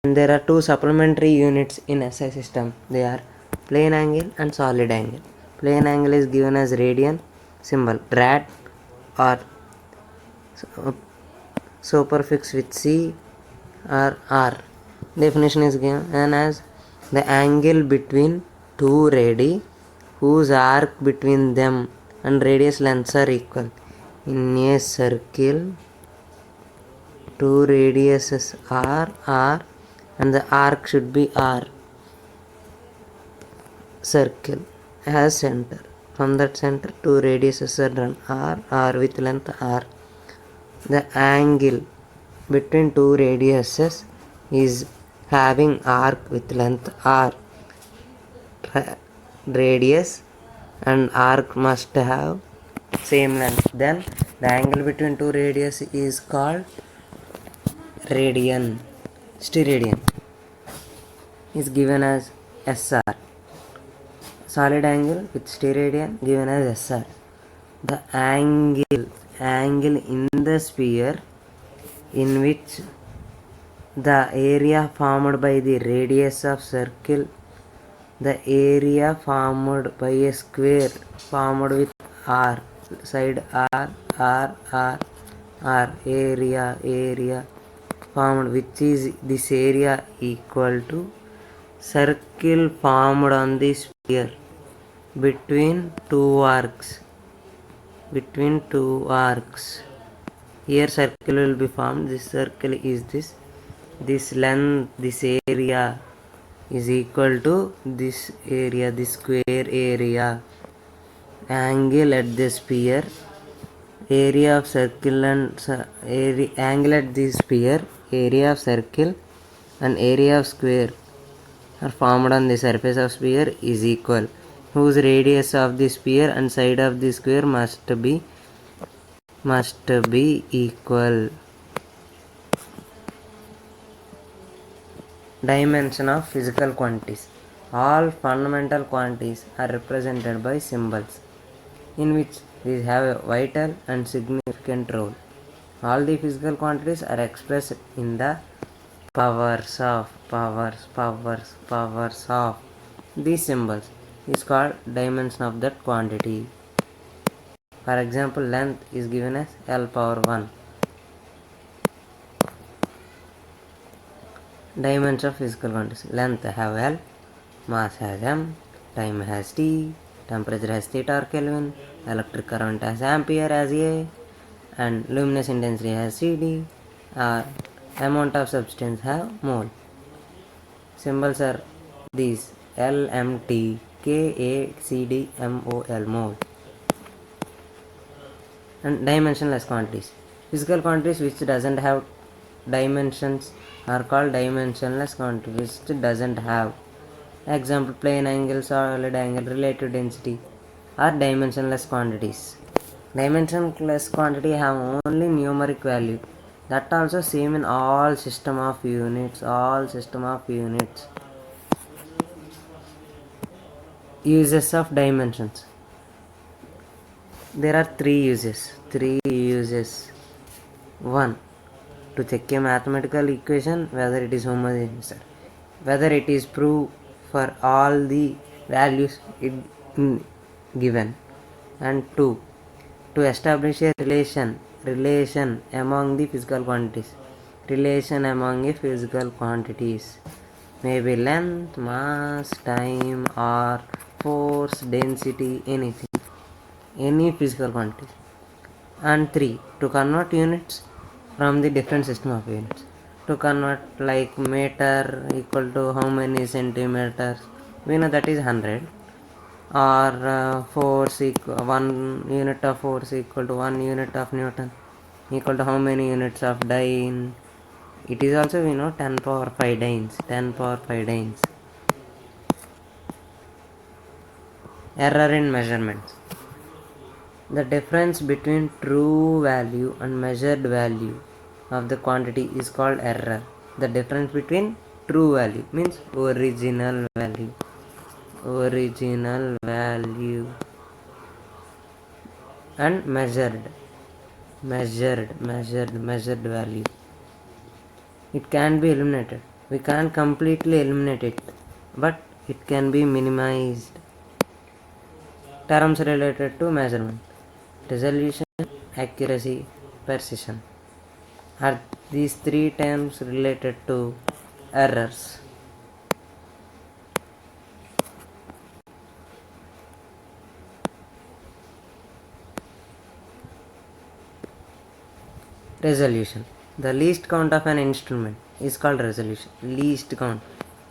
And there are two supplementary units in SI system. They are plane angle and solid angle. Plane angle is given as radian symbol rad or superfix with C or R. Definition is given as the angle between two radii whose arc between them and radius lengths are equal. In a circle, two radiuses are R and the arc should be R. Circle has center. From that center, two radiuses are drawn R with length R. The angle between two radiuses is having arc with length R. Radius and arc must have same length. Then the angle between two radius is called radian. Steradian is given as SR. Solid angle with steradian given as SR. The angle in the sphere in which the area formed by the radius of circle, the area formed by a square formed with R, side R, area formed, which is this area equal to circle formed on the sphere between two arcs. Here circle will be formed. This circle is this length, this area is equal to this area, this square area. Angle at the sphere, area of circle and angle at the sphere, area of circle and area of square are formed on the surface of sphere is equal, whose radius of the sphere and side of the square must be equal. Dimension of physical quantities. All fundamental quantities are represented by symbols, in which these have a vital and significant role. All the physical quantities are expressed in the powers of. These symbols is called dimension of that quantity. For example, length is given as L power 1. Dimension of physical quantities. Length have L, mass has M, time has T, temperature has theta or Kelvin, electric current has ampere as A, and luminous intensity has CD, or amount of substance have mole. Symbols are these: L, M, T, K, A, C, D, M, O, L, mole. And dimensionless quantities. Physical quantities which doesn't have dimensions are called dimensionless quantities which doesn't have. Example, plane angle, solid angle, relative density are dimensionless quantities. Dimensionless quantity have only numeric value. That also same in all system of units. Uses of dimensions. There are three uses. 1. To check a mathematical equation whether it is homogeneous, whether it is true for all the values given. And 2. To establish a relation among the physical quantities. Relation among a physical quantities may be length, mass, time, or force, density, anything, any physical quantity. And 3. To convert units from the different system of units. To convert, like meter equal to how many centimeters, we know that is 100, or force equal 1 unit of force equal to 1 unit of Newton equal to how many units of dyne. It is also we know 10 power 5 dynes. Error in measurements. The difference between true value and measured value of the quantity is called error. The difference between true value means original value and measured value. It can be eliminated We can't completely eliminate it, but it can be minimized. Terms related to measurement: resolution, accuracy, precision. Are these three terms related to errors? Resolution. The least count of an instrument is called resolution. Least count.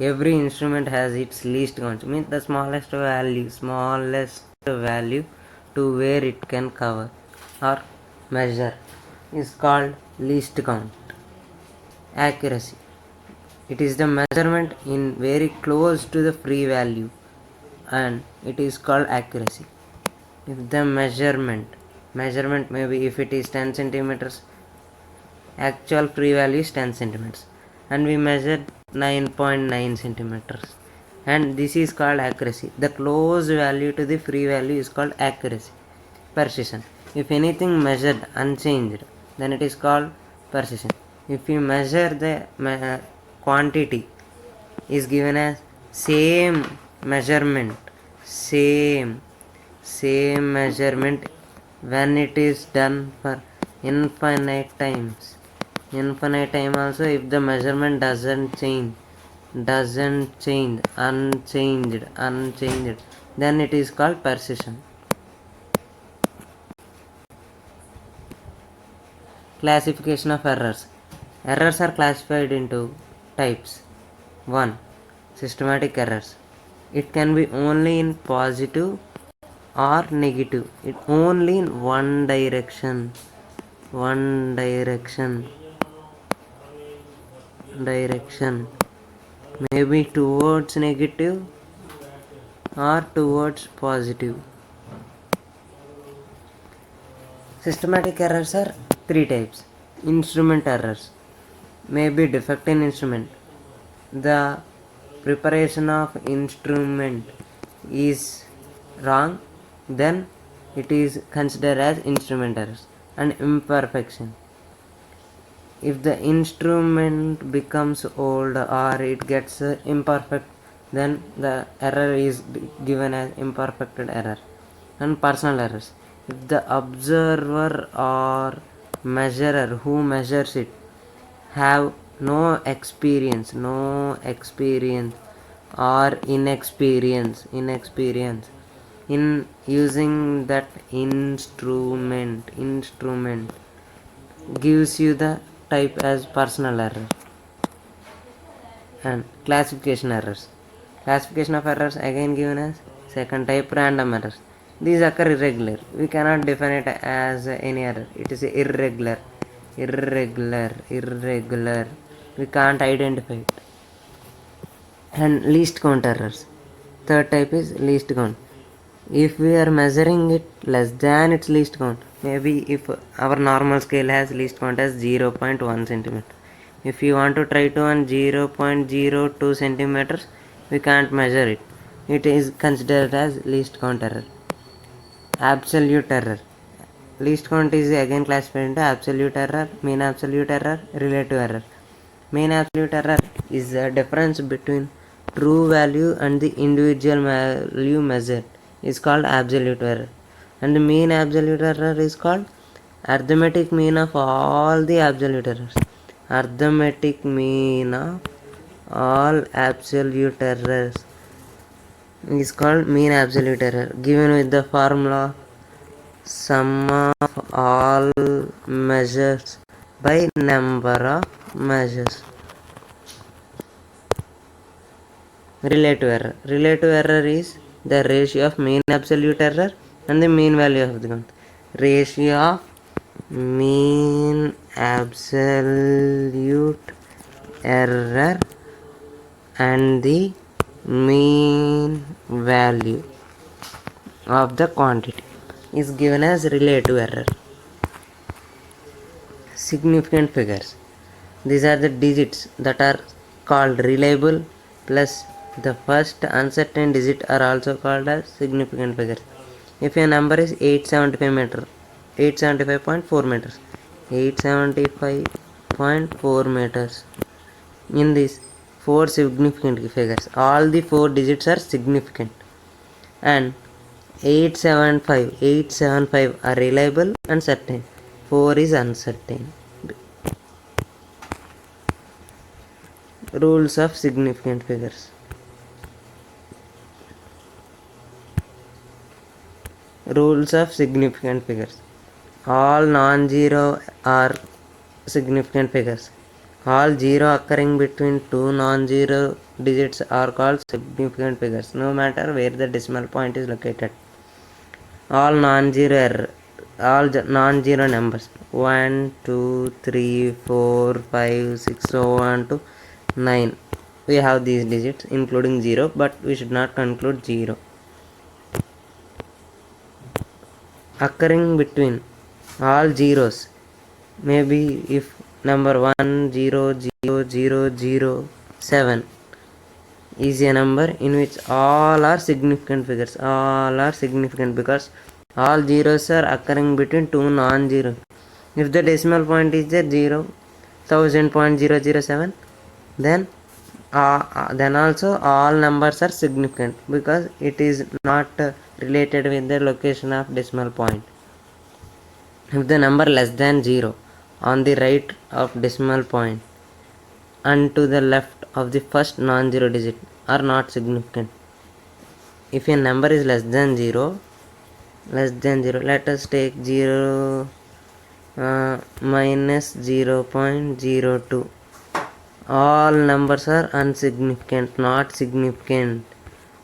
Every instrument has its least count. Means the smallest value to where it can cover or measure is called least count. Accuracy. It is the measurement in very close to the free value, and it is called accuracy. If the measurement maybe if it is 10 centimeters, actual free value is 10 centimeters, and we measured 9.9 centimeters, and this is called accuracy. The close value to the free value is called accuracy. Precision. If anything measured unchanged, then it is called precision. If you measure the quantity is given as same measurement when it is done for infinite time also, if the measurement doesn't change, unchanged, then it is called precision. Classification of errors. Errors are classified into types. 1. Systematic errors. It can be only in positive or negative. It only in one direction. Maybe towards negative or towards positive. Systematic errors are three types. Instrument errors. Maybe defect in instrument. The preparation of instrument is wrong, then it is considered as instrument errors. And imperfection. If the instrument becomes old or it gets imperfect, then the error is given as imperfected error. And personal errors. If the observer or measurer who measures it have no experience or inexperience in using that instrument gives you the type as personal error. And classification errors. Classification of errors again given as second type, random errors. These occur irregular. We cannot define it as any error. It is irregular. We can't identify it. And least count errors. Third type is least count. If we are measuring it less than its least count, maybe if our normal scale has least count as 0.1 centimeter, if you want to try to on 0.02 centimeters, we can't measure it. It is considered as least count error. Absolute error. Least count is again classified into absolute error, mean absolute error, relative error. Mean absolute error is the difference between true value and the individual value measured is called absolute error. And the mean absolute error is called arithmetic mean of all the absolute errors. Arithmetic mean of all absolute errors is called mean absolute error, given with the formula sum of all measures by number of measures. Relative error. Relative error is the ratio of mean absolute error and the mean value of the count. Ratio of mean absolute error and the mean value of the quantity is given as relative error. Significant figures. These are the digits that are called reliable plus the first uncertain digit are also called as significant figures. If a number is 875.4 meters, in this 4 significant figures. All the 4 digits are significant. And 875 are reliable and certain. 4 is uncertain. Rules of significant figures. Rules of significant figures. All non-zero are significant figures. All zero occurring between two non-zero digits are called significant figures, no matter where the decimal point is located. All non-zero numbers 1, 2, 3, 4, 5, 6, so on to 9. We have these digits including 0, but we should not conclude 0. Occurring between all zeros, maybe if number 1, 0, 0, 0, 0, 7 is a number in which all are significant figures. All are significant because all zeros are occurring between two non-zero. If the decimal point is there 1000.007, then also all numbers are significant because it is not related with the location of decimal point. If the number less than 0 on the right of decimal point and to the left of the first non-zero digit are not significant. If a number is less than 0, let us take 0 minus 0.02. All numbers are insignificant, not significant,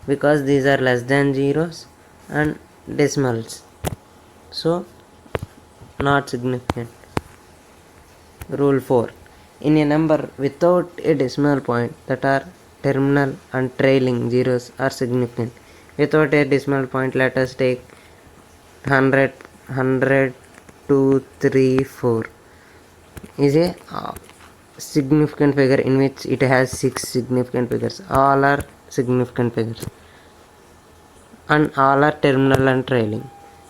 because these are less than zeros and decimals, so not significant. Rule 4. In a number without a decimal point, that are terminal and trailing zeros are significant. Without a decimal point, let us take 100, 2, 3, 4 is a significant figure in which it has 6 significant figures. All are significant figures and all are terminal and trailing.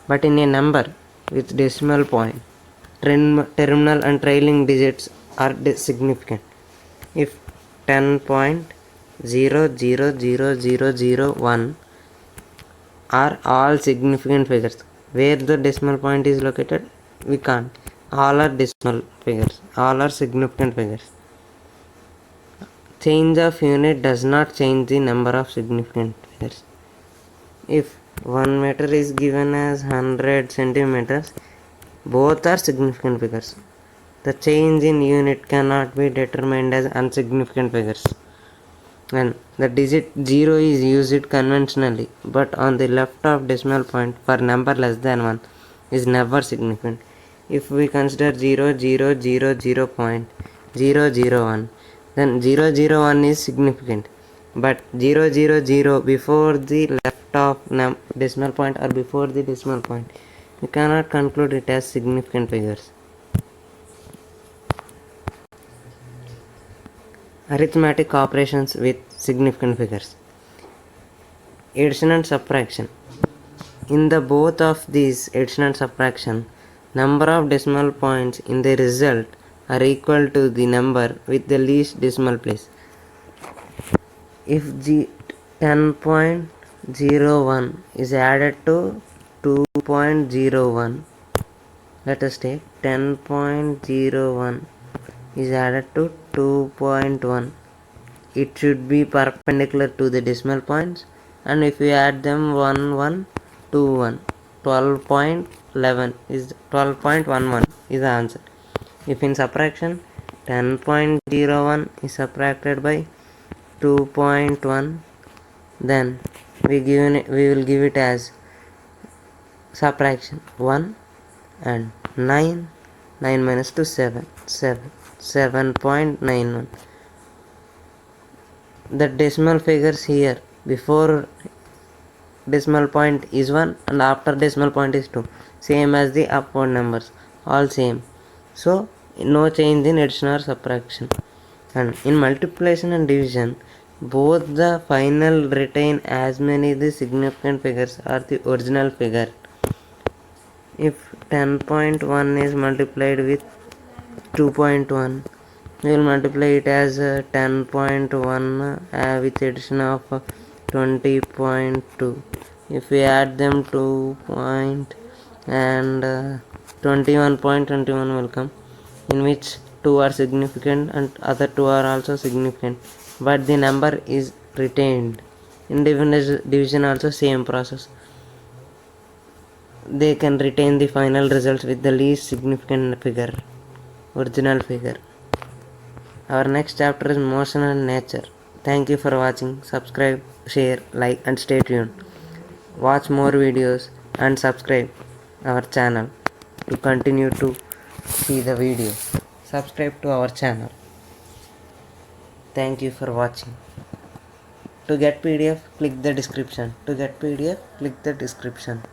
But in a number with decimal point, terminal and trailing digits are significant. If 10.000001 are all significant figures, where the decimal point is located, we can't. All are decimal figures. All are significant figures. Change of unit does not change the number of significant figures. If 1 meter is given as 100 centimeters, both are significant figures. The change in unit cannot be determined as insignificant figures. And the digit 0 is used conventionally, but on the left of decimal point for number less than 1 is never significant. If we consider 0.001, then 001 is significant, but 000 before the left of decimal point or before the decimal point, we cannot conclude it as significant figures. Arithmetic operations with significant figures. Addition and subtraction. In the both of these, addition and subtraction, number of decimal points in the result are equal to the number with the least decimal place. If the 10.01 is added to 2.01, let us take 10.01 is added to 2.1. It should be perpendicular to the decimal points, and if we add them 1, 1, 2, 1, 12.11 is 12.11 is the answer. If in subtraction 10.01 is subtracted by 2.1, then we will give it as subtraction 1 and 9 minus 2 7.91. The decimal figures here before decimal point is 1 and after decimal point is 2, same as the upward numbers, all same, so no change in addition or subtraction. And in multiplication and division, both the final retain as many the significant figures are the original figure. If 10.1 is multiplied with 2.1, We will multiply it as 10.1 with addition of 20.2. If we add them 2 point and 21.21 will come, in which 2 are significant and other 2 are also significant, but the number is retained. In division also same process. They can retain the final results with the least significant figure, original figure. Our next chapter is motion and nature. Thank you for watching. Subscribe, share, like and stay tuned. Watch more videos and subscribe our channel to continue to see the video. Subscribe to our channel. Thank you for watching. To get PDF, click the description. To get PDF, click the description.